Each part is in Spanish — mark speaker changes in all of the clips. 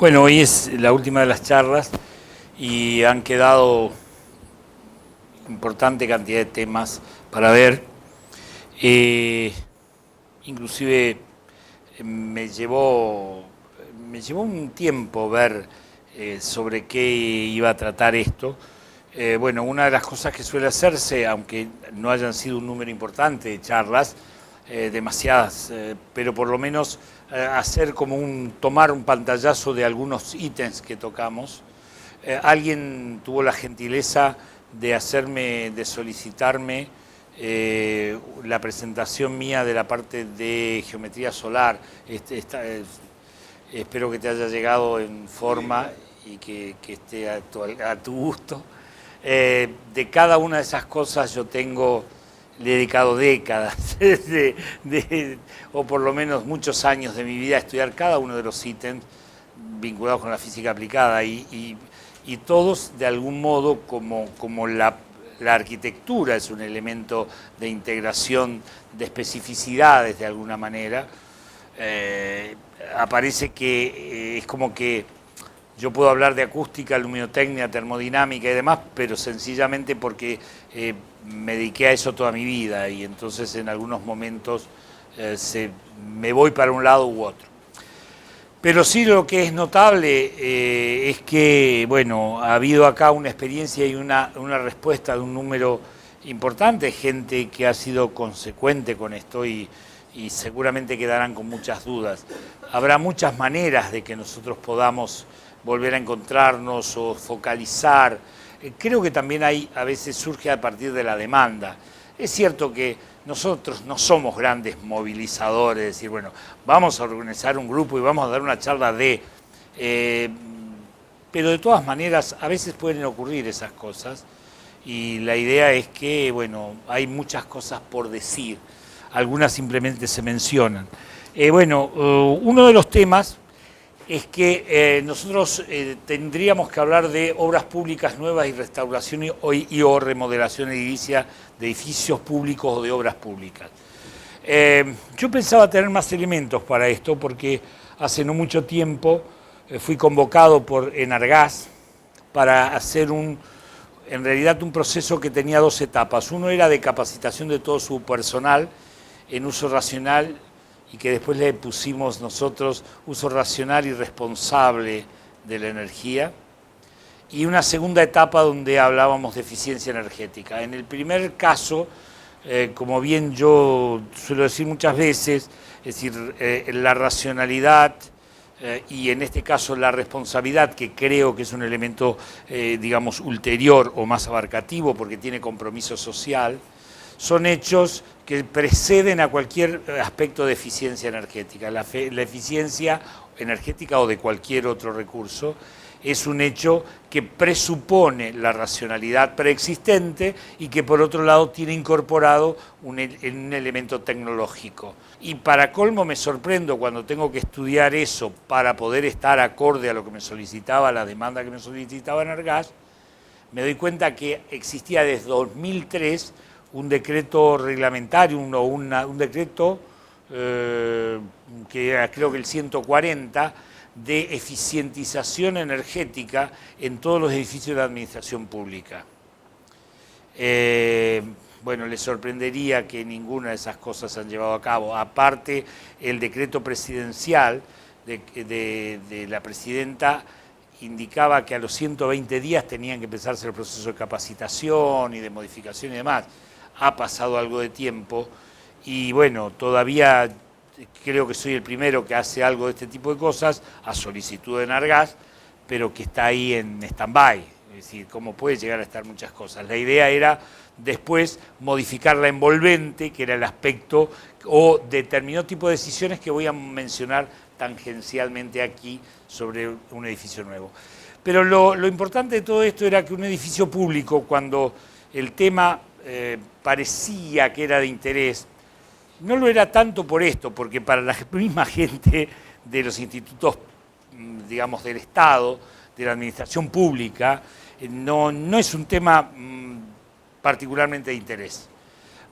Speaker 1: Bueno, hoy es la última de las charlas y han quedado importante cantidad de temas para ver. Eh, Inclusive me llevó, me llevó un tiempo ver sobre qué iba a tratar esto. Bueno, una de las cosas que suele hacerse, aunque no hayan sido un número importante de charlas, demasiadas, pero por lo menos hacer como tomar un pantallazo de algunos ítems que tocamos. Alguien tuvo la gentileza de solicitarme la presentación mía de la parte de geometría solar. Espero que te haya llegado en forma y que esté a tu gusto. De cada una de esas cosas yo le he dedicado décadas, o por lo menos muchos años de mi vida a estudiar cada uno de los ítems vinculados con la física aplicada y todos de algún modo como la arquitectura es un elemento de integración de especificidades de alguna manera, aparece que es como que yo puedo hablar de acústica, luminotecnia, termodinámica y demás, pero sencillamente porque me dediqué a eso toda mi vida y entonces en algunos momentos me voy para un lado u otro. Pero sí lo que es notable es que, bueno, ha habido acá una experiencia y una respuesta de un número importante de gente que ha sido consecuente con esto y seguramente quedarán con muchas dudas. Habrá muchas maneras de que nosotros podamos volver a encontrarnos o focalizar. Creo que también a veces surge a partir de la demanda. Es cierto que nosotros no somos grandes movilizadores, decir, bueno, vamos a organizar un grupo y vamos a dar una charla pero de todas maneras a veces pueden ocurrir esas cosas y la idea es que, bueno, hay muchas cosas por decir, algunas simplemente se mencionan. Uno de los temas es que nosotros tendríamos que hablar de obras públicas nuevas y restauración o remodelación edilicia de edificios públicos o de obras públicas. Yo pensaba tener más elementos para esto porque hace no mucho tiempo fui convocado por Enargás para hacer en realidad un proceso que tenía dos etapas. Uno era de capacitación de todo su personal en uso racional y que después le pusimos nosotros uso racional y responsable de la energía, y una segunda etapa donde hablábamos de eficiencia energética. En el primer caso, como bien yo suelo decir muchas veces, es decir, la racionalidad y en este caso la responsabilidad, que creo que es un elemento, digamos, ulterior o más abarcativo porque tiene compromiso social, son hechos que preceden a cualquier aspecto de eficiencia energética. La eficiencia energética o de cualquier otro recurso es un hecho que presupone la racionalidad preexistente y que por otro lado tiene incorporado un elemento tecnológico. Y para colmo me sorprendo cuando tengo que estudiar eso para poder estar acorde a lo que me solicitaba, la demanda que me solicitaba Enargás, me doy cuenta que existía desde 2003 un decreto reglamentario, un decreto que era creo que el 140, de eficientización energética en todos los edificios de la administración pública. Bueno, les sorprendería que ninguna de esas cosas se han llevado a cabo. Aparte, el decreto presidencial de la presidenta indicaba que a los 120 días tenían que empezarse el proceso de capacitación y de modificación y demás. Ha pasado algo de tiempo y bueno, todavía creo que soy el primero que hace algo de este tipo de cosas a solicitud de Enargás, pero que está ahí en stand-by, es decir, cómo puede llegar a estar muchas cosas. La idea era después modificar la envolvente, que era el aspecto, o determinado tipo de decisiones que voy a mencionar tangencialmente aquí sobre un edificio nuevo. Pero lo importante de todo esto era que un edificio público, cuando el tema parecía que era de interés, no lo era tanto por esto, porque para la misma gente de los institutos, digamos, del Estado, de la administración pública, no es un tema particularmente de interés.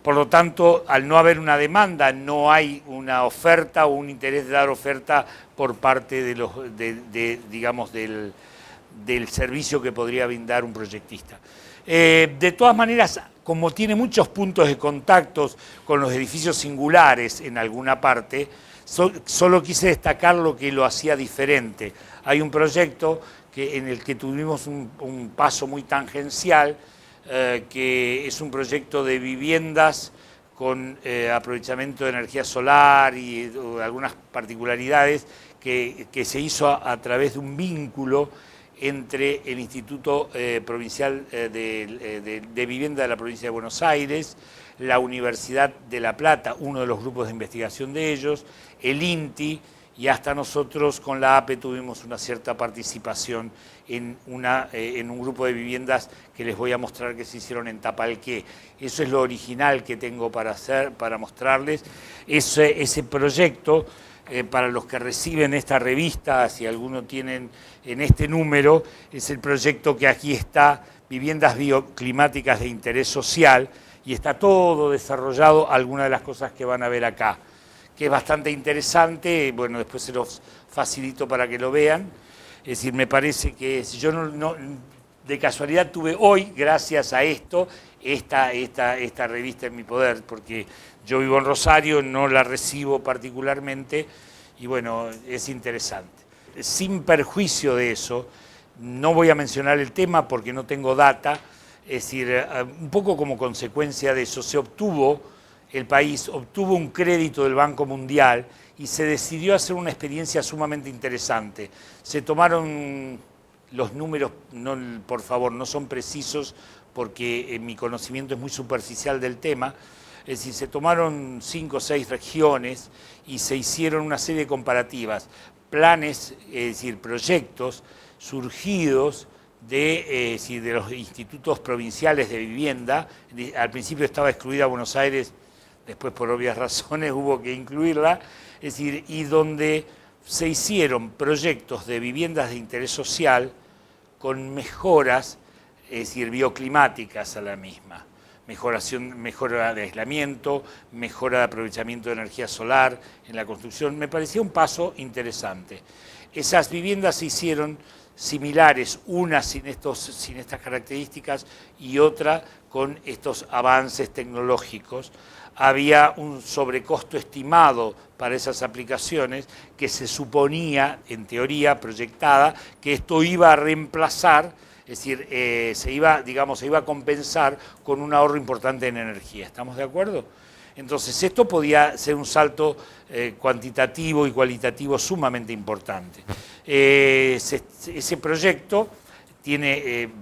Speaker 1: Por lo tanto, al no haber una demanda, no hay una oferta o un interés de dar oferta por parte de los, digamos, del servicio que podría brindar un proyectista. De todas maneras, como tiene muchos puntos de contactos con los edificios singulares en alguna parte, solo quise destacar lo que lo hacía diferente. Hay un proyecto en el que tuvimos un paso muy tangencial, que es un proyecto de viviendas con aprovechamiento de energía solar y algunas particularidades que se hizo a través de un vínculo entre el Instituto Provincial de Vivienda de la Provincia de Buenos Aires, la Universidad de La Plata, uno de los grupos de investigación de ellos, el INTI, y hasta nosotros con la APE tuvimos una cierta participación en un grupo de viviendas que les voy a mostrar que se hicieron en Tapalqué. Eso es lo original que tengo para mostrarles. Ese proyecto, para los que reciben esta revista, si alguno tienen en este número, es el proyecto que aquí está, Viviendas Bioclimáticas de Interés Social, y está todo desarrollado, algunas de las cosas que van a ver acá, que es bastante interesante. Bueno, después se los facilito para que lo vean. Es decir, me parece que yo de casualidad tuve hoy, gracias a esto, esta revista en mi poder, porque yo vivo en Rosario, no la recibo particularmente, y bueno, es interesante. Sin perjuicio de eso, no voy a mencionar el tema porque no tengo data, es decir, un poco como consecuencia de eso, el país obtuvo un crédito del Banco Mundial y se decidió hacer una experiencia sumamente interesante. Se tomaron los números, por favor, no son precisos porque mi conocimiento es muy superficial del tema. Es decir, se tomaron 5 o 6 regiones y se hicieron una serie de comparativas, planes, es decir, proyectos surgidos de los institutos provinciales de vivienda. Al principio estaba excluida Buenos Aires, después por obvias razones hubo que incluirla, es decir, y donde se hicieron proyectos de viviendas de interés social con mejoras, es decir, bioclimáticas a la misma. Mejora de aislamiento, mejora de aprovechamiento de energía solar en la construcción. Me parecía un paso interesante. Esas viviendas se hicieron similares, una sin estas características y otra con estos avances tecnológicos. Había un sobrecosto estimado para esas aplicaciones que se suponía, en teoría proyectada, que esto iba a reemplazar, es decir, se iba a compensar con un ahorro importante en energía. ¿Estamos de acuerdo? Entonces, esto podía ser un salto cuantitativo y cualitativo sumamente importante. Ese proyecto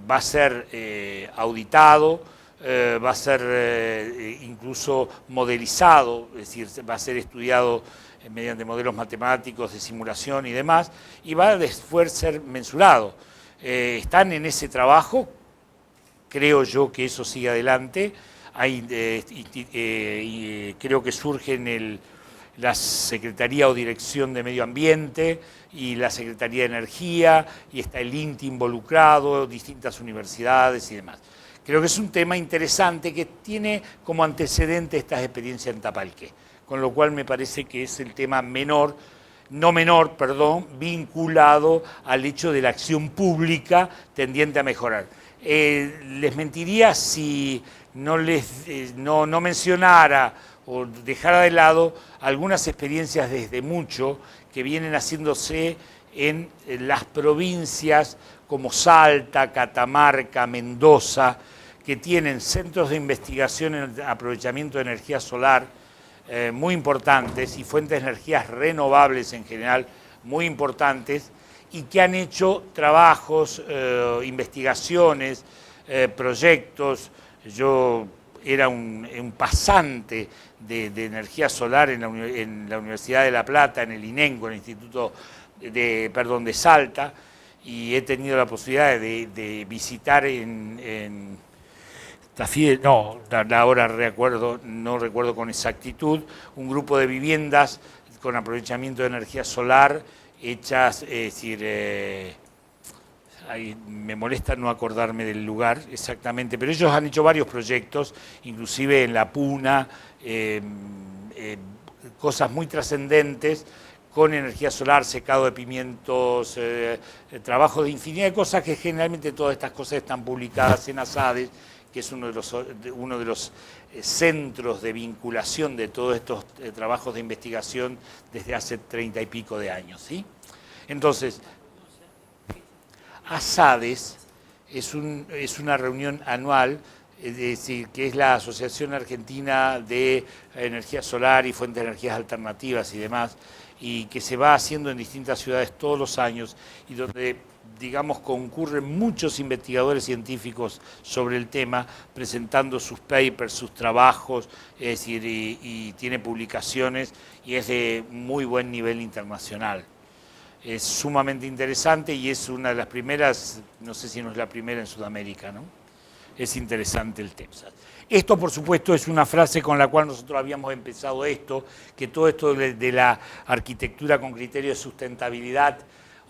Speaker 1: va a ser auditado, va a ser incluso modelizado, es decir, va a ser estudiado mediante modelos matemáticos de simulación y demás, y va a después ser mensurado. Están en ese trabajo, creo yo que eso sigue adelante. Creo que surge en la Secretaría o Dirección de Medio Ambiente y la Secretaría de Energía, y está el INTI involucrado, distintas universidades y demás. Creo que es un tema interesante que tiene como antecedente estas experiencias en Tapalqué, con lo cual me parece que es el tema vinculado al hecho de la acción pública tendiente a mejorar. Les mentiría si no mencionara o dejara de lado algunas experiencias desde mucho que vienen haciéndose en las provincias como Salta, Catamarca, Mendoza, que tienen centros de investigación en aprovechamiento de energía solar muy importantes y fuentes de energías renovables en general muy importantes, y que han hecho trabajos, investigaciones, proyectos. Yo era un pasante de energía solar en la Universidad de La Plata, en el INENCO, en el Instituto de Salta, y he tenido la posibilidad de visitar ahora no recuerdo con exactitud, un grupo de viviendas con aprovechamiento de energía solar hechas, es decir, ahí me molesta no acordarme del lugar exactamente, pero ellos han hecho varios proyectos, inclusive en La Puna, eh, eh, cosas muy trascendentes, con energía solar, secado de pimientos, trabajo de infinidad de cosas que generalmente todas estas cosas están publicadas en ASADES, que es uno de los centros de vinculación de todos estos trabajos de investigación desde hace 30 y pico de años, ¿sí? Entonces, ASADES es una reunión anual, es decir, que es la Asociación Argentina de Energía Solar y Fuentes de Energías Alternativas y demás, y que se va haciendo en distintas ciudades todos los años y donde, digamos, concurren muchos investigadores científicos sobre el tema, presentando sus papers, sus trabajos, es decir, y tiene publicaciones y es de muy buen nivel internacional. Es sumamente interesante y es una de las primeras, no sé si no es la primera en Sudamérica, ¿no? Es interesante el tema. Esto, por supuesto, es una frase con la cual nosotros habíamos empezado esto, que todo esto de la arquitectura con criterio de sustentabilidad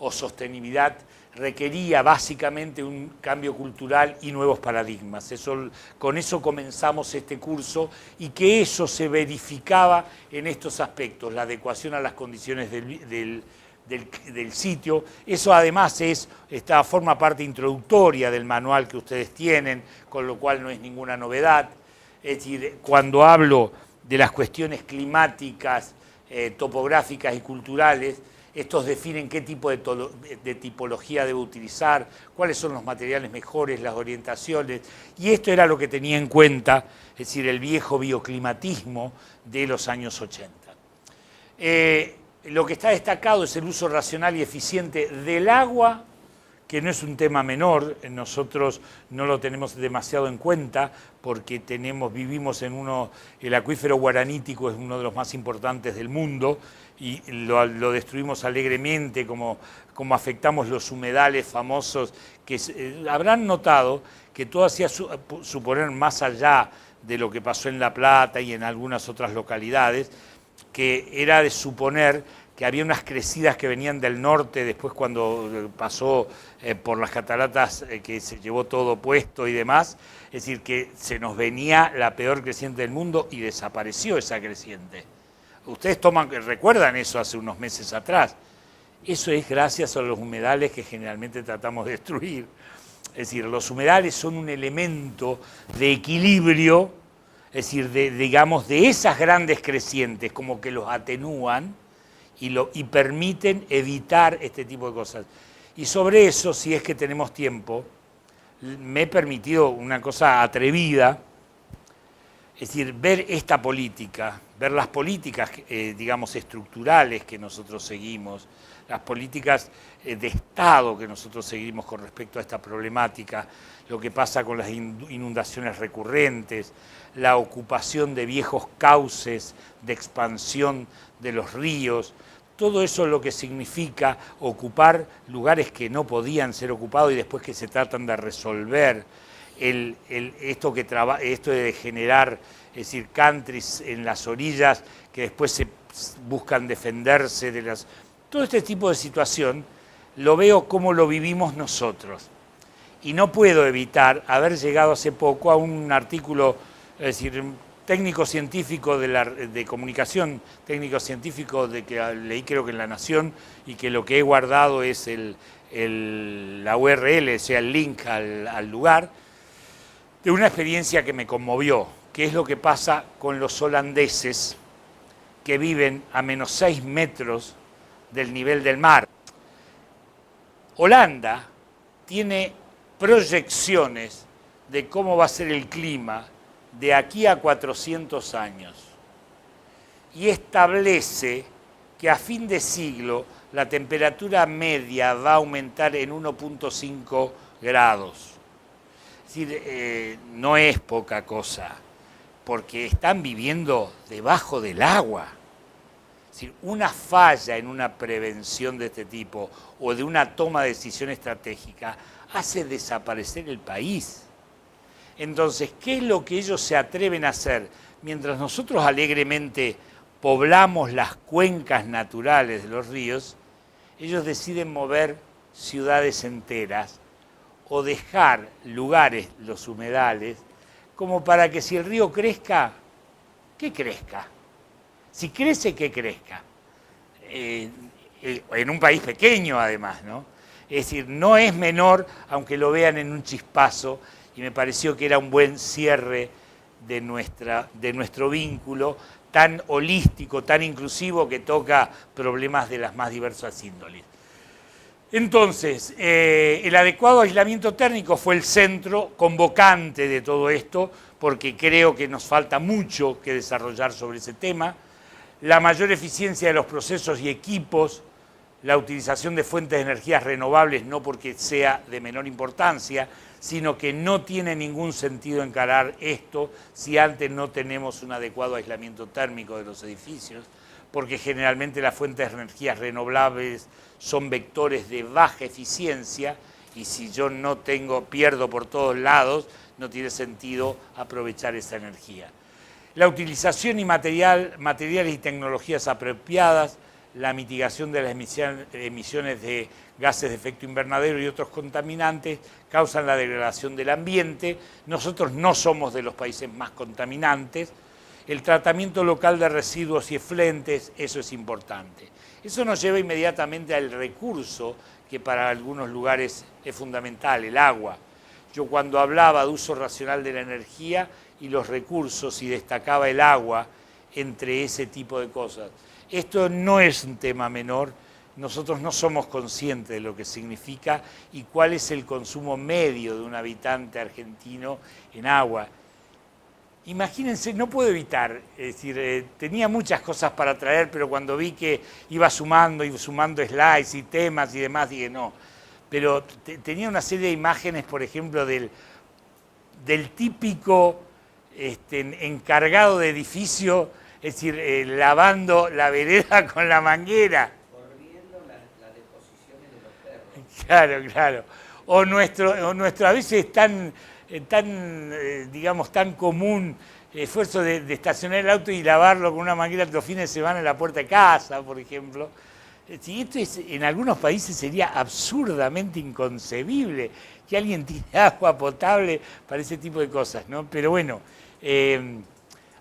Speaker 1: o sostenibilidad requería básicamente un cambio cultural y nuevos paradigmas. Con eso comenzamos este curso y que eso se verificaba en estos aspectos, la adecuación a las condiciones del sitio. Eso además forma parte introductoria del manual que ustedes tienen, con lo cual no es ninguna novedad. Es decir, cuando hablo de las cuestiones climáticas, topográficas y culturales, estos definen qué tipo de tipología debe utilizar, cuáles son los materiales mejores, las orientaciones, y esto era lo que tenía en cuenta, es decir, el viejo bioclimatismo de los años 80. Lo que está destacado es el uso racional y eficiente del agua, que no es un tema menor, nosotros no lo tenemos demasiado en cuenta porque vivimos el acuífero guaranítico es uno de los más importantes del mundo y lo destruimos alegremente, como afectamos los humedales famosos, que habrán notado que todo hacía suponer, más allá de lo que pasó en La Plata y en algunas otras localidades, que era de suponer que había unas crecidas que venían del norte, después cuando pasó por las cataratas, que se llevó todo puesto y demás, es decir, que se nos venía la peor creciente del mundo y desapareció esa creciente. Ustedes recuerdan eso hace unos meses atrás. Eso es gracias a los humedales que generalmente tratamos de destruir. Es decir, los humedales son un elemento de equilibrio, es decir, digamos, de esas grandes crecientes, como que los atenúan y permiten evitar este tipo de cosas. Y sobre eso, si es que tenemos tiempo, me he permitido una cosa atrevida, es decir, ver esta política, ver las políticas, digamos, estructurales que nosotros seguimos, las políticas de Estado que nosotros seguimos con respecto a esta problemática, lo que pasa con las inundaciones recurrentes, la ocupación de viejos cauces de expansión de los ríos, todo eso es lo que significa ocupar lugares que no podían ser ocupados y después que se tratan de resolver, esto de generar, es decir, countries en las orillas que después se buscan defenderse de las... Todo este tipo de situación lo veo como lo vivimos nosotros. Y no puedo evitar haber llegado hace poco a un artículo, es decir, técnico-científico de comunicación, técnico-científico que leí creo que en La Nación, y que lo que he guardado es la URL, o sea, el link al lugar, de una experiencia que me conmovió, que es lo que pasa con los holandeses que viven a menos 6 metros del nivel del mar. Holanda tiene proyecciones de cómo va a ser el clima de aquí a 400 años y establece que a fin de siglo la temperatura media va a aumentar en 1.5 grados. Es decir, no es poca cosa, porque están viviendo debajo del agua. Es decir, una falla en una prevención de este tipo o de una toma de decisión estratégica hace desaparecer el país. Entonces, ¿qué es lo que ellos se atreven a hacer? Mientras nosotros alegremente poblamos las cuencas naturales de los ríos, ellos deciden mover ciudades enteras o dejar lugares, los humedales, como para que si el río crezca, que crezca. Si crece, que crezca. En un país pequeño, además, ¿no? Es decir, no es menor, aunque lo vean en un chispazo, y me pareció que era un buen cierre de nuestro vínculo tan holístico, tan inclusivo, que toca problemas de las más diversas índoles. Entonces, el adecuado aislamiento térmico fue el centro convocante de todo esto, porque creo que nos falta mucho que desarrollar sobre ese tema. La mayor eficiencia de los procesos y equipos, la utilización de fuentes de energías renovables, no porque sea de menor importancia, sino que no tiene ningún sentido encarar esto si antes no tenemos un adecuado aislamiento térmico de los edificios, porque generalmente las fuentes de energías renovables son vectores de baja eficiencia y si yo no pierdo por todos lados, no tiene sentido aprovechar esa energía. La utilización y materiales y tecnologías apropiadas, la mitigación de las emisiones de gases de efecto invernadero y otros contaminantes causan la degradación del ambiente. Nosotros no somos de los países más contaminantes. El tratamiento local de residuos y efluentes, eso es importante. Eso nos lleva inmediatamente al recurso que para algunos lugares es fundamental, el agua. Yo cuando hablaba de uso racional de la energía y los recursos y destacaba el agua entre ese tipo de cosas. Esto no es un tema menor, nosotros no somos conscientes de lo que significa y cuál es el consumo medio de un habitante argentino en agua. Imagínense, no puedo evitar, es decir, tenía muchas cosas para traer, pero cuando vi que iba sumando slides y temas y demás, dije no. Pero tenía una serie de imágenes, por ejemplo, del típico encargado de edificio, es decir, lavando la vereda con la manguera.
Speaker 2: Corriendo las deposiciones de los perros.
Speaker 1: Claro, claro. O nuestro a veces tan común esfuerzo de estacionar el auto y lavarlo con una manguera los fines de semana en la puerta de casa, por ejemplo. Si esto en algunos países sería absurdamente inconcebible que alguien tire agua potable para ese tipo de cosas, ¿no? Pero bueno,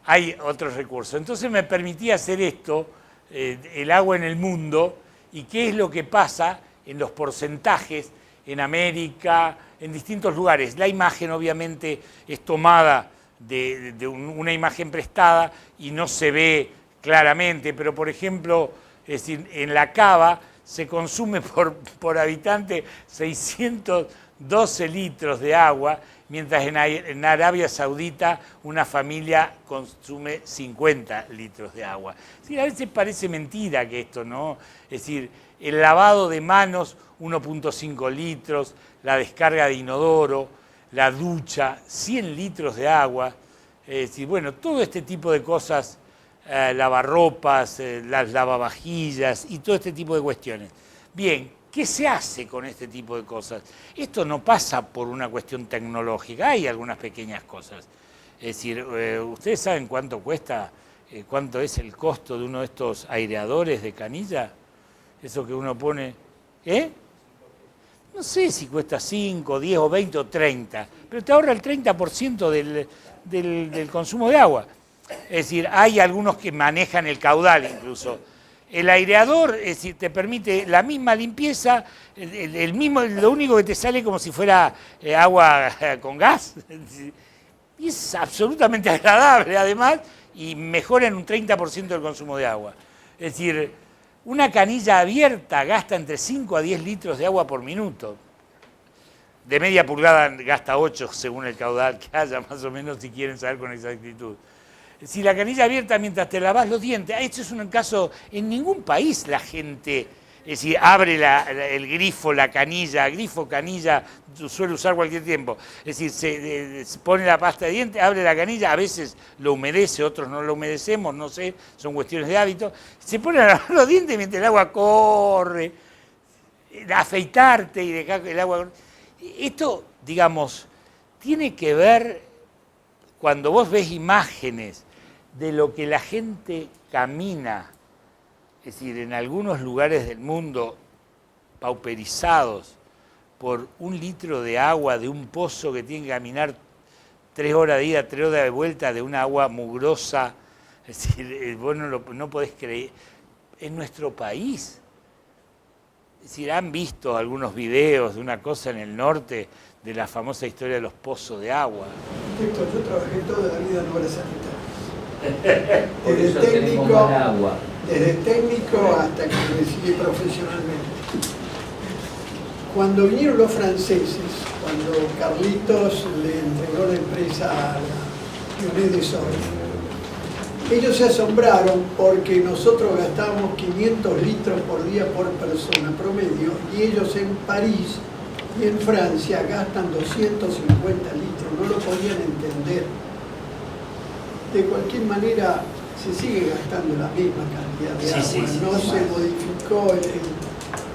Speaker 1: hay otros recursos. Entonces me permitía hacer esto, el agua en el mundo, y qué es lo que pasa en los porcentajes en América, en distintos lugares. La imagen obviamente es tomada de una imagen prestada y no se ve claramente, pero por ejemplo, es decir, en la Cava se consume por habitante 612 litros de agua, mientras en Arabia Saudita una familia consume 50 litros de agua. Sí, a veces parece mentira que esto, ¿no? Es decir, el lavado de manos, 1.5 litros, la descarga de inodoro, la ducha, 100 litros de agua. Es decir, bueno, todo este tipo de cosas, lavarropas, las lavavajillas y todo este tipo de cuestiones. Bien, ¿qué se hace con este tipo de cosas? Esto no pasa por una cuestión tecnológica, hay algunas pequeñas cosas. Es decir, ¿ustedes saben cuánto cuesta, cuánto es el costo de uno de estos aireadores de canilla? Eso que uno pone, no sé si cuesta 5, 10 o 20 o 30, pero te ahorra el 30% del consumo de agua. Es decir, hay algunos que manejan el caudal incluso. El aireador, es decir, te permite la misma limpieza, lo único que te sale como si fuera agua con gas. Y es absolutamente agradable además y mejora en un 30% del consumo de agua. Es decir, una canilla abierta gasta entre 5 a 10 litros de agua por minuto. De media pulgada gasta 8 según el caudal que haya, más o menos, si quieren saber con exactitud. Si la canilla abierta mientras te lavas los dientes, esto es un caso, en ningún país la gente, es decir, abre el grifo, la canilla, grifo, canilla, suele usar cualquier tiempo. Es decir, se pone la pasta de dientes, abre la canilla, a veces lo humedece, otros no lo humedecemos, no sé, son cuestiones de hábito. Se pone a lavar los dientes mientras el agua corre, afeitarte y dejar el agua. Esto, digamos, tiene que ver, cuando vos ves imágenes de lo que la gente camina, es decir, en algunos lugares del mundo pauperizados por un litro de agua de un pozo que tiene que caminar 3 horas de ida, 3 horas de vuelta, de una agua mugrosa. Es decir, vos no podés creer. En nuestro país. Es decir, han visto algunos videos de una cosa en el norte, de la famosa historia de los pozos de agua.
Speaker 3: Héctor, yo trabajé toda la vida en obras sanitarias. Desde técnico hasta que me recibí profesionalmente. Cuando vinieron los franceses, cuando Carlitos le entregó la empresa a la Pionet de Sol, ellos se asombraron porque nosotros gastábamos 500 litros por día por persona promedio y ellos en París y en Francia gastan 250 litros, no lo podían entender. De cualquier manera se sigue gastando la misma cantidad de agua, no se modificó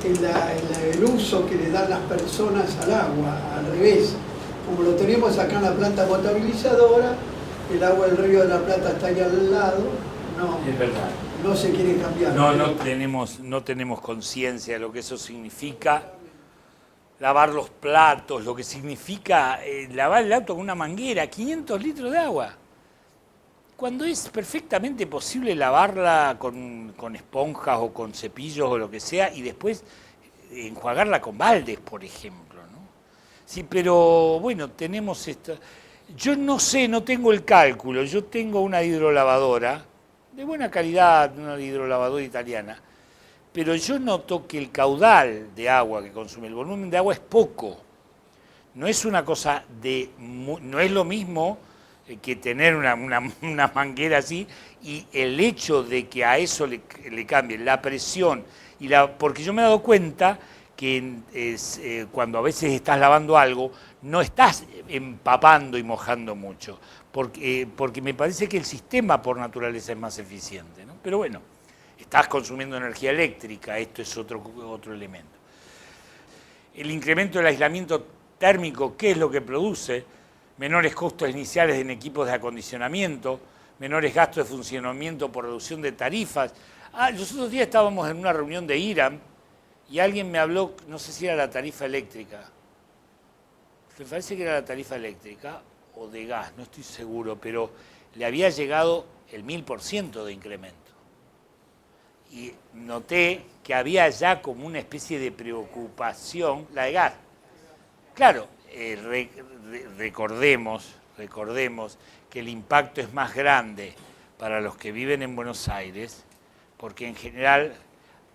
Speaker 3: el uso que le dan las personas al agua, al revés. Como lo tenemos acá en la planta potabilizadora, el agua del Río de la Plata está ahí al lado, no,
Speaker 1: es verdad.
Speaker 3: No se quiere cambiar.
Speaker 1: No tenemos conciencia de lo que eso significa. Lavar los platos, lo que significa lavar el auto con una manguera, 500 litros de agua. Cuando es perfectamente posible lavarla con esponjas o con cepillos o lo que sea y después enjuagarla con baldes, por ejemplo, ¿no? Sí, pero bueno, tenemos esto. Yo no sé, no tengo el cálculo. Yo tengo una hidrolavadora de buena calidad, una hidrolavadora italiana, pero yo noto que el caudal de agua que consume, el volumen de agua es poco. No es una cosa de... No es lo mismo que tener una manguera así, y el hecho de que a eso le cambie la presión, porque yo me he dado cuenta que cuando a veces estás lavando algo, no estás empapando y mojando mucho, porque me parece que el sistema por naturaleza es más eficiente, ¿no? Pero bueno, estás consumiendo energía eléctrica, esto es otro elemento. El incremento del aislamiento térmico, ¿qué es lo que produce? Menores costos iniciales en equipos de acondicionamiento, menores gastos de funcionamiento por reducción de tarifas. Los otros días estábamos en una reunión de IRAM y alguien me habló, no sé si era la tarifa eléctrica, me parece que era la tarifa eléctrica o de gas, no estoy seguro, pero le había llegado el 1000% de incremento. Y noté que había ya como una especie de preocupación, la de gas. Claro, recordemos que el impacto es más grande para los que viven en Buenos Aires, porque en general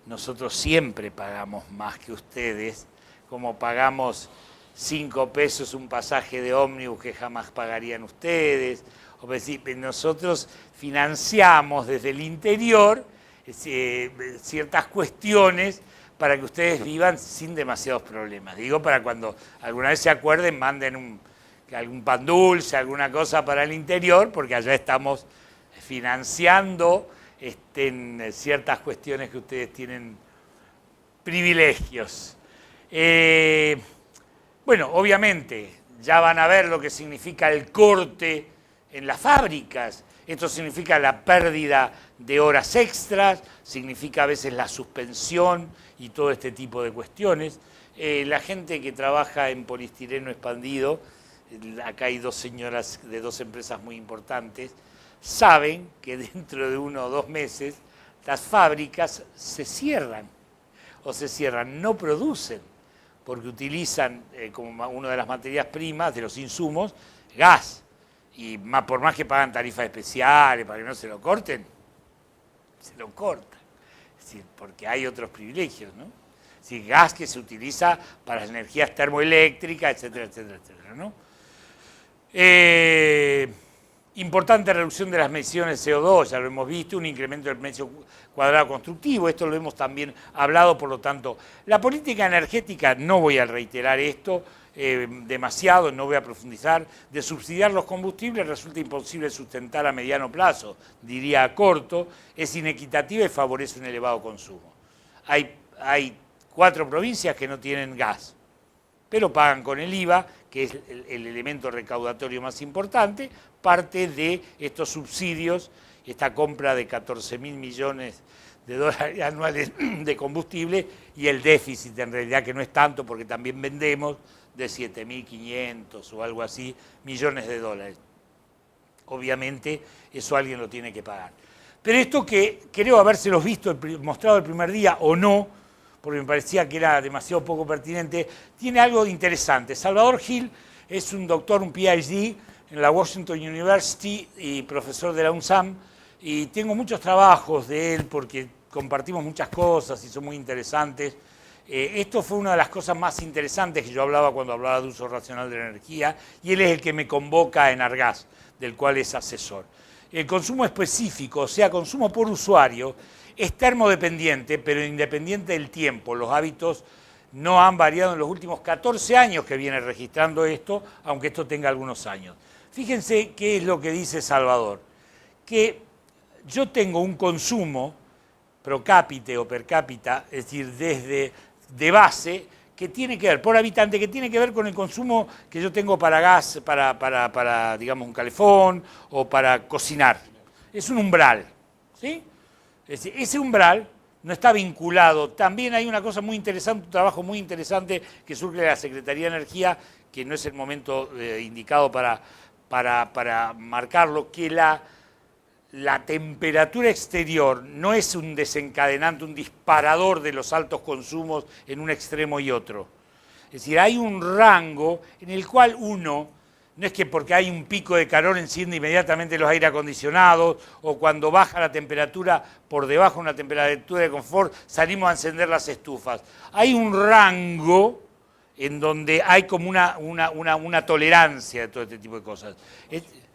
Speaker 1: nosotros siempre pagamos más que ustedes, como pagamos 5 pesos un pasaje de ómnibus que jamás pagarían ustedes. O decir, nosotros financiamos desde el interior ciertas cuestiones para que ustedes vivan sin demasiados problemas. Digo, para cuando alguna vez se acuerden, manden algún pan dulce, alguna cosa para el interior, porque allá estamos financiando en ciertas cuestiones que ustedes tienen privilegios. Bueno, obviamente, ya van a ver lo que significa el corte en las fábricas. Esto significa la pérdida de horas extras, significa a veces la suspensión y todo este tipo de cuestiones. La gente que trabaja en poliestireno expandido, acá hay 2 señoras de 2 empresas muy importantes, saben que dentro de 1 o 2 meses las fábricas se cierran, no producen, porque utilizan como una de las materias primas, de los insumos, gas. Y por más que pagan tarifas especiales para que no se lo corten, se lo cortan. Es decir, porque hay otros privilegios, ¿no? Es decir, gas que se utiliza para las energías termoeléctricas, etcétera, etcétera, etcétera, ¿no? Importante reducción de las emisiones de CO2, ya lo hemos visto, un incremento del metro cuadrado constructivo, esto lo hemos también hablado, por lo tanto, la política energética, no voy a reiterar esto demasiado, no voy a profundizar, de subsidiar los combustibles resulta imposible sustentar a mediano plazo, diría a corto, es inequitativa y favorece un elevado consumo. Hay 4 provincias que no tienen gas, pero pagan con el IVA, que es el elemento recaudatorio más importante, parte de estos subsidios, esta compra de 14.000 millones de dólares anuales de combustible y el déficit en realidad que no es tanto porque también vendemos de 7.500 o algo así millones de dólares. Obviamente eso alguien lo tiene que pagar. Pero esto que creo habérselos visto, mostrado el primer día o no, porque me parecía que era demasiado poco pertinente, tiene algo de interesante. Salvador Gil es un doctor, un PhD en la Washington University y profesor de la UNSAM, y tengo muchos trabajos de él porque compartimos muchas cosas y son muy interesantes. Esto fue una de las cosas más interesantes que yo hablaba cuando hablaba de uso racional de la energía, y él es el que me convoca en Argas, del cual es asesor. El consumo específico, o sea, consumo por usuario, es termodependiente, pero independiente del tiempo. Los hábitos no han variado en los últimos 14 años que viene registrando esto, aunque esto tenga algunos años. Fíjense qué es lo que dice Salvador, que yo tengo un consumo pro cápite o per cápita, es decir, desde de base, que tiene que ver, por habitante, que tiene que ver con el consumo que yo tengo para gas, para digamos, un calefón o para cocinar. Es un umbral, ¿sí? Es decir, ese umbral no está vinculado. También hay una cosa muy interesante, un trabajo muy interesante que surge de la Secretaría de Energía, que no es el momento indicado para marcarlo, que la temperatura exterior no es un desencadenante, un disparador de los altos consumos en un extremo y otro. Es decir, hay un rango en el cual uno, no es que porque hay un pico de calor enciende inmediatamente los aire acondicionados, o cuando baja la temperatura por debajo de una temperatura de confort salimos a encender las estufas. Hay un rango en donde hay como una tolerancia de todo este tipo de cosas.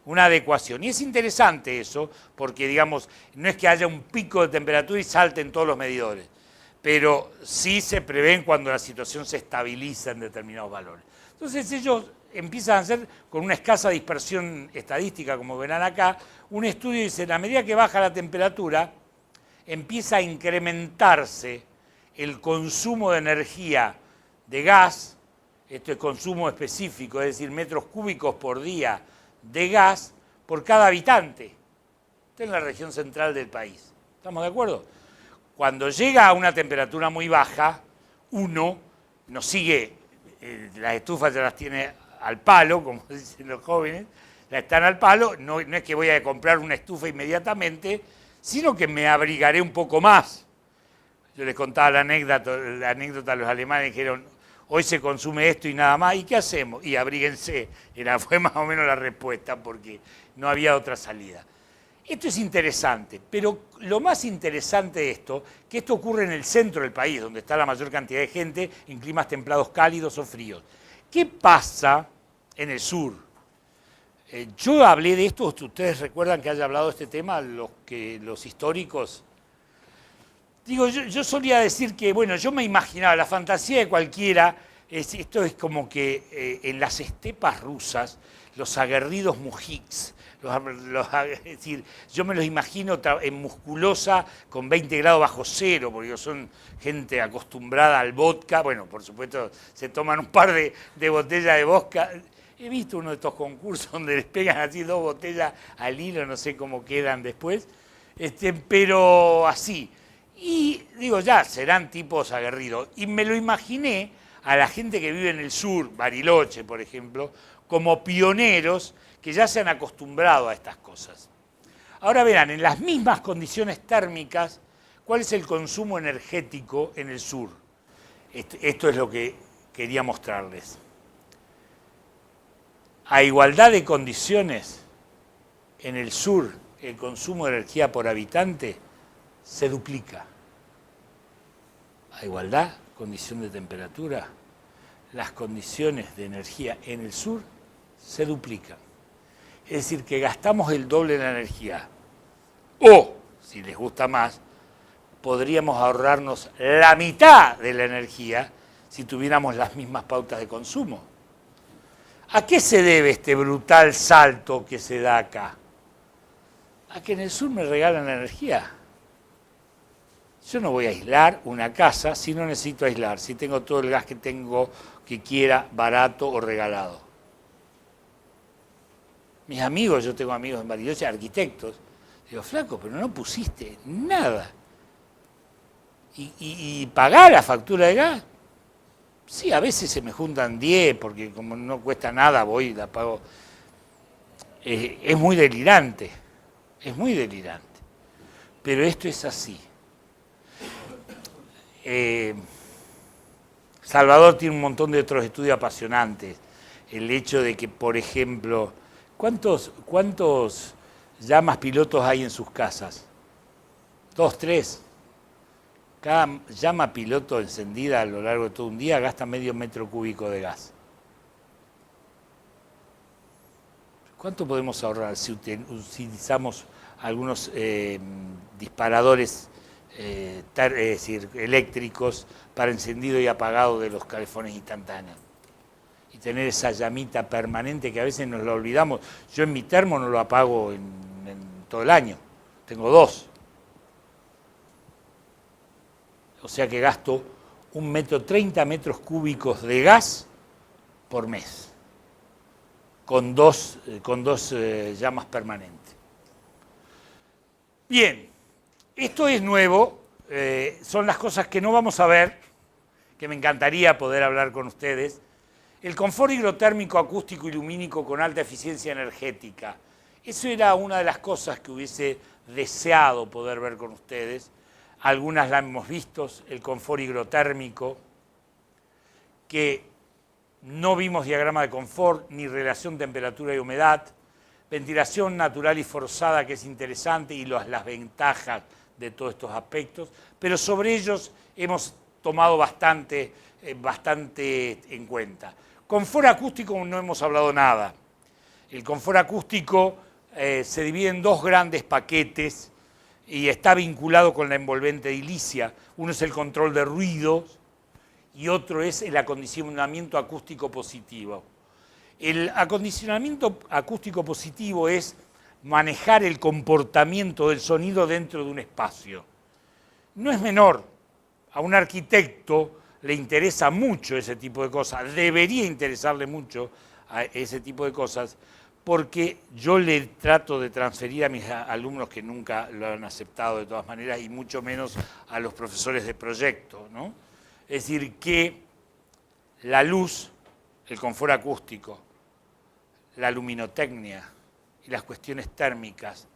Speaker 1: Una adecuación. Y es interesante eso, porque digamos, no es que haya un pico de temperatura y salten todos los medidores, pero sí se prevén cuando la situación se estabiliza en determinados valores. Entonces ellos empiezan a hacer, con una escasa dispersión estadística, como verán acá, un estudio y dicen, a medida que baja la temperatura, empieza a incrementarse el consumo de energía de gas, esto es consumo específico, es decir, metros cúbicos por día de gas por cada habitante. Está en la región central del país. ¿Estamos de acuerdo? Cuando llega a una temperatura muy baja, uno no sigue, las estufas ya las tiene al palo, como dicen los jóvenes, las están al palo, no es que voy a comprar una estufa inmediatamente, sino que me abrigaré un poco más. Yo les contaba la anécdota a los alemanes, dijeron, hoy se consume esto y nada más, ¿y qué hacemos? Y abríguense, fue más o menos la respuesta, porque no había otra salida. Esto es interesante, pero lo más interesante de esto, que esto ocurre en el centro del país, donde está la mayor cantidad de gente, en climas templados cálidos o fríos. ¿Qué pasa en el sur? Yo hablé de esto, ¿ustedes recuerdan que haya hablado de este tema, los históricos? Digo, yo solía decir que, bueno, yo me imaginaba, la fantasía de cualquiera, esto es como que en las estepas rusas, los aguerridos mujiks, es decir, yo me los imagino en musculosa con 20 grados bajo cero, porque son gente acostumbrada al vodka, bueno, por supuesto se toman un par de botellas de vodka. He visto uno de estos concursos donde les pegan así 2 botellas al hilo, no sé cómo quedan después, pero así. Y digo, ya, serán tipos aguerridos. Y me lo imaginé a la gente que vive en el sur, Bariloche, por ejemplo, como pioneros que ya se han acostumbrado a estas cosas. Ahora verán, en las mismas condiciones térmicas, ¿cuál es el consumo energético en el sur? Esto es lo que quería mostrarles. A igualdad de condiciones, en el sur, el consumo de energía por habitante se duplica. A igualdad, condición de temperatura, las condiciones de energía en el sur se duplican. Es decir, que gastamos el doble de la energía. O, si les gusta más, podríamos ahorrarnos la mitad de la energía si tuviéramos las mismas pautas de consumo. ¿A qué se debe este brutal salto que se da acá? A que en el sur me regalan la energía. Yo no voy a aislar una casa si no necesito aislar, si tengo todo el gas que quiera, barato o regalado. Mis amigos, yo tengo amigos en Bariloche, arquitectos, digo, flaco, pero no pusiste nada. y pagar la factura de gas. Sí, a veces se me juntan 10, porque como no cuesta nada, voy y la pago. Es muy delirante, es muy delirante. Pero esto es así. Salvador tiene un montón de otros estudios apasionantes. El hecho de que, por ejemplo, ¿cuántos llamas pilotos hay en sus casas? 2, 3. Cada llama piloto encendida a lo largo de todo un día gasta medio metro cúbico de gas. ¿Cuánto podemos ahorrar si utilizamos algunos disparadores eléctricos para encendido y apagado de los calefones instantáneos? Y tener esa llamita permanente que a veces nos lo olvidamos. Yo en mi termo no lo apago en todo el año. Tengo 2. O sea que gasto 30 metros cúbicos de gas por mes. Con dos llamas permanentes. Bien, esto es nuevo, son las cosas que no vamos a ver, que me encantaría poder hablar con ustedes. El confort hidrotérmico, acústico y lumínico con alta eficiencia energética. Eso era una de las cosas que hubiese deseado poder ver con ustedes. Algunas las hemos visto, el confort hidrotérmico, que no vimos diagrama de confort, ni relación temperatura y humedad, ventilación natural y forzada, que es interesante, y las ventajas de todos estos aspectos, pero sobre ellos hemos tomado bastante en cuenta. Confort acústico no hemos hablado nada. El confort acústico se divide en 2 grandes paquetes y está vinculado con la envolvente edilicia. Uno es el control de ruidos, y otro es el acondicionamiento acústico positivo. El acondicionamiento acústico positivo es manejar el comportamiento del sonido dentro de un espacio. No es menor. A un arquitecto le interesa mucho ese tipo de cosas, debería interesarle mucho a ese tipo de cosas, porque yo le trato de transferir a mis alumnos que nunca lo han aceptado de todas maneras, y mucho menos a los profesores de proyecto, ¿no? Es decir, que la luz, el confort acústico, la luminotecnia y las cuestiones térmicas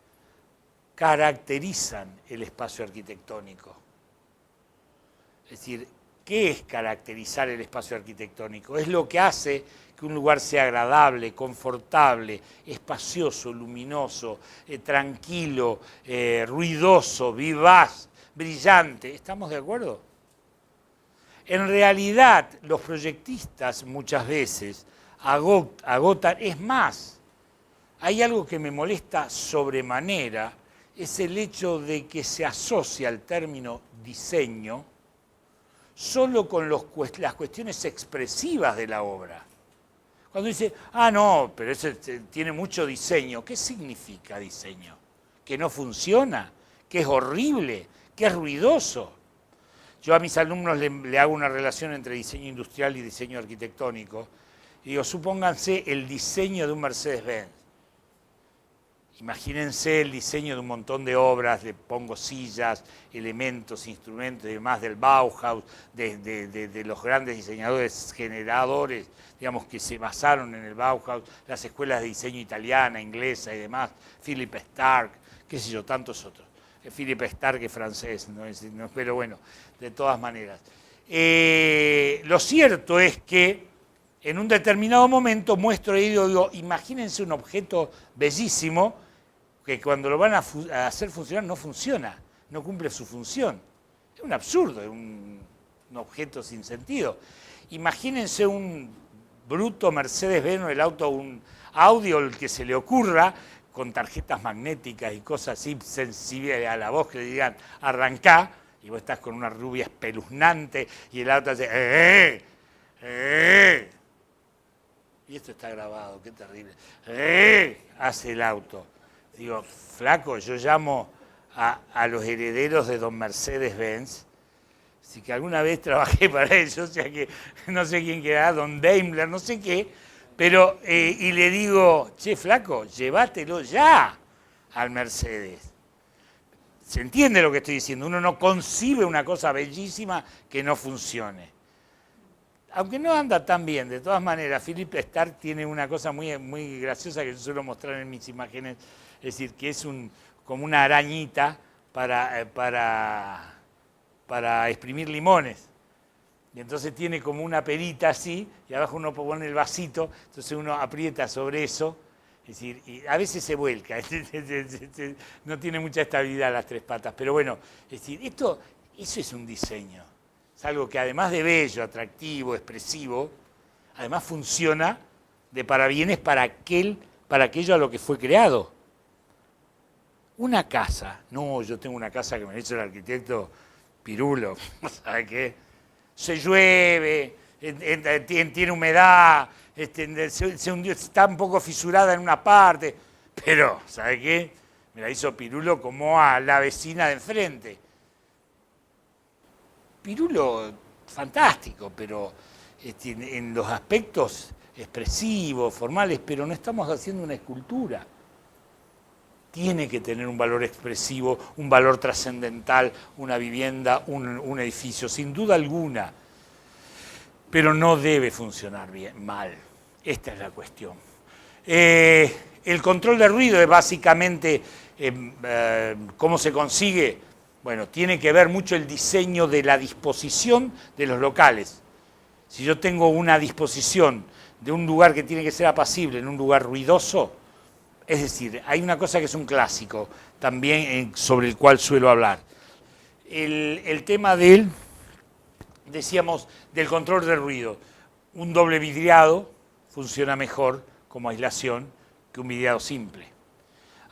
Speaker 1: caracterizan el espacio arquitectónico. Es decir, ¿qué es caracterizar el espacio arquitectónico? Es lo que hace que un lugar sea agradable, confortable, espacioso, luminoso, tranquilo, ruidoso, vivaz, brillante. ¿Estamos de acuerdo? En realidad, los proyectistas muchas veces agotan, es más, hay algo que me molesta sobremanera, es el hecho de que se asocia el término diseño solo con las cuestiones expresivas de la obra. Cuando dice, no, pero ese tiene mucho diseño, ¿qué significa diseño? ¿Que no funciona? ¿Que es horrible? ¿Que es ruidoso? Yo a mis alumnos le hago una relación entre diseño industrial y diseño arquitectónico. Y digo, supónganse el diseño de un Mercedes-Benz. Imagínense el diseño de un montón de obras, le pongo sillas, elementos, instrumentos y demás del Bauhaus, de los grandes diseñadores generadores, digamos, que se basaron en el Bauhaus, las escuelas de diseño italiana, inglesa y demás, Philip Stark, qué sé yo, tantos otros. Philippe Stark es francés, no, pero bueno, de todas maneras. Lo cierto es que en un determinado momento muestro y digo, imagínense un objeto bellísimo que cuando lo van a hacer funcionar no funciona, no cumple su función. Es un absurdo, es un objeto sin sentido. Imagínense un bruto Mercedes-Benz o el auto, un Audi o el que se le ocurra, con tarjetas magnéticas y cosas así sensibles a la voz que le digan arrancá, y vos estás con una rubia espeluznante y el auto hace y esto está grabado, qué terrible, hace el auto. Digo, flaco, yo llamo a los herederos de don Mercedes-Benz, así que alguna vez trabajé para ellos, o sea que no sé quién queda, don Daimler, no sé qué, pero, y le digo, che, flaco, llévatelo ya al Mercedes. ¿Se entiende lo que estoy diciendo? Uno no concibe una cosa bellísima que no funcione. Aunque no anda tan bien, de todas maneras, Philip Stark tiene una cosa muy graciosa que yo suelo mostrar en mis imágenes, es decir, que es como una arañita para exprimir limones. Y entonces tiene como una perita así, y abajo uno pone el vasito, entonces uno aprieta sobre eso, es decir, y a veces se vuelca, no tiene mucha estabilidad las tres patas, pero bueno, es decir, eso es un diseño, es algo que además de bello, atractivo, expresivo, además funciona de parabienes para aquello a lo que fue creado. Una casa, no, yo tengo una casa que me ha hecho el arquitecto Pirulo, ¿sabe qué? Se llueve, tiene humedad, se hundió, está un poco fisurada en una parte, pero, ¿sabe qué? Me la hizo Pirulo como a la vecina de enfrente. Pirulo, fantástico, pero en los aspectos expresivos, formales, pero no estamos haciendo una escultura. Tiene que tener un valor expresivo, un valor trascendental, una vivienda, un edificio, sin duda alguna. Pero no debe funcionar mal. Esta es la cuestión. El control de ruido es básicamente cómo se consigue. Bueno, tiene que ver mucho el diseño de la disposición de los locales. Si yo tengo una disposición de un lugar que tiene que ser apacible en un lugar ruidoso, es decir, hay una cosa que es un clásico también sobre el cual suelo hablar. El tema decíamos, del control del ruido. Un doble vidriado funciona mejor como aislación que un vidriado simple.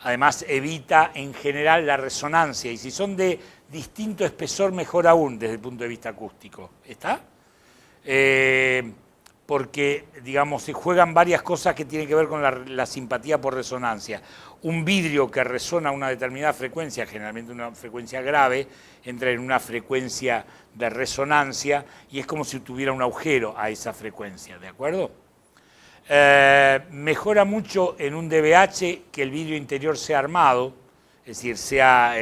Speaker 1: Además, evita en general la resonancia, y si son de distinto espesor, mejor aún desde el punto de vista acústico. ¿Está? Porque, digamos, se juegan varias cosas que tienen que ver con la simpatía por resonancia. Un vidrio que resona a una determinada frecuencia, generalmente una frecuencia grave, entra en una frecuencia de resonancia y es como si tuviera un agujero a esa frecuencia, ¿de acuerdo? Mejora mucho en un DBH que el vidrio interior sea armado, es decir, sea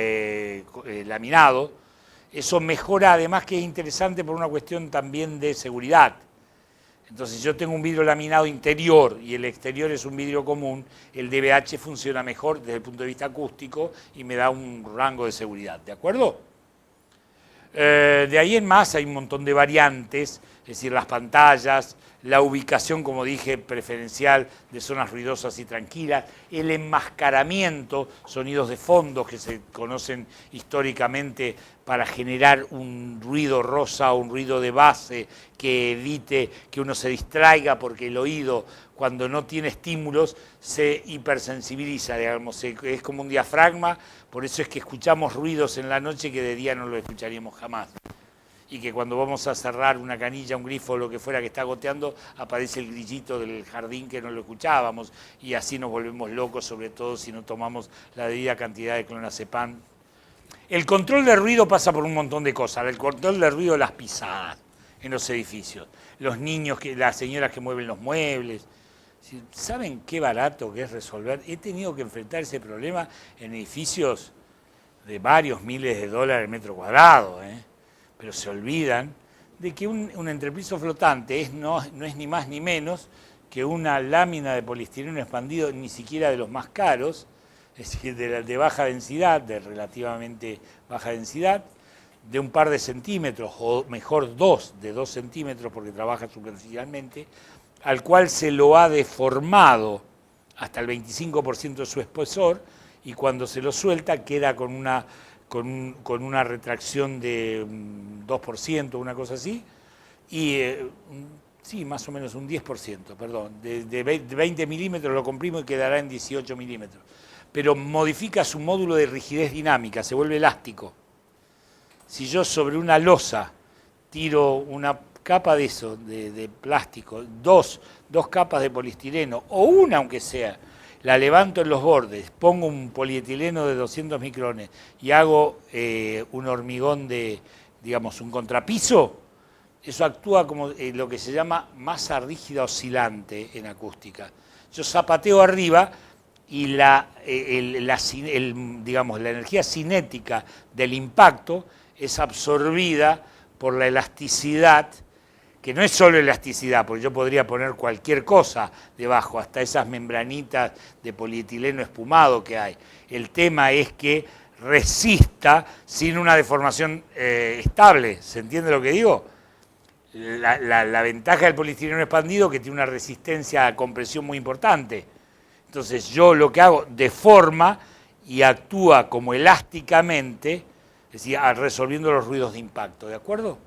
Speaker 1: laminado. Eso mejora, además que es interesante por una cuestión también de seguridad. Entonces, si yo tengo un vidrio laminado interior y el exterior es un vidrio común, el DBH funciona mejor desde el punto de vista acústico y me da un rango de seguridad, ¿de acuerdo? De ahí en más hay un montón de variantes, es decir, las pantallas, la ubicación, como dije, preferencial de zonas ruidosas y tranquilas, el enmascaramiento, sonidos de fondo que se conocen históricamente para generar un ruido rosa o un ruido de base que evite que uno se distraiga, porque el oído, cuando no tiene estímulos, se hipersensibiliza, digamos, es como un diafragma, por eso es que escuchamos ruidos en la noche que de día no lo escucharíamos jamás. Y que cuando vamos a cerrar una canilla, un grifo o lo que fuera que está goteando, aparece el grillito del jardín que no lo escuchábamos, y así nos volvemos locos, sobre todo si no tomamos la debida cantidad de clonazepam. El control de ruido pasa por un montón de cosas. El control de ruido de las pisadas en los edificios, los niños, las señoras que mueven los muebles. ¿Saben qué barato que es resolver? He tenido que enfrentar ese problema en edificios de varios miles de dólares el metro cuadrado, pero se olvidan de que un entrepiso flotante no es ni más ni menos que una lámina de poliestireno expandido, ni siquiera de los más caros, es decir, de baja densidad, de relativamente baja densidad, de un par de centímetros, o mejor de 2 centímetros, porque trabaja superficialmente, al cual se lo ha deformado hasta el 25% de su espesor, y cuando se lo suelta queda con una retracción de 2%, una cosa así, y sí, más o menos un 10%, perdón, de 20 milímetros lo comprimo y quedará en 18 milímetros. Pero modifica su módulo de rigidez dinámica, se vuelve elástico. Si yo sobre una losa tiro una capa de eso, de plástico, dos capas de poliestireno, o una aunque sea, la levanto en los bordes, pongo un polietileno de 200 micrones y hago un hormigón digamos, un contrapiso, eso actúa como lo que se llama masa rígida oscilante en acústica. Yo zapateo arriba y digamos, la energía cinética del impacto es absorbida por la elasticidad, que no es solo elasticidad, porque yo podría poner cualquier cosa debajo, hasta esas membranitas de polietileno espumado que hay. El tema es que resista sin una deformación estable. ¿Se entiende lo que digo? La ventaja del polietileno expandido es que tiene una resistencia a compresión muy importante. Entonces yo lo que hago deforma y actúa como elásticamente, es decir, resolviendo los ruidos de impacto, ¿de acuerdo?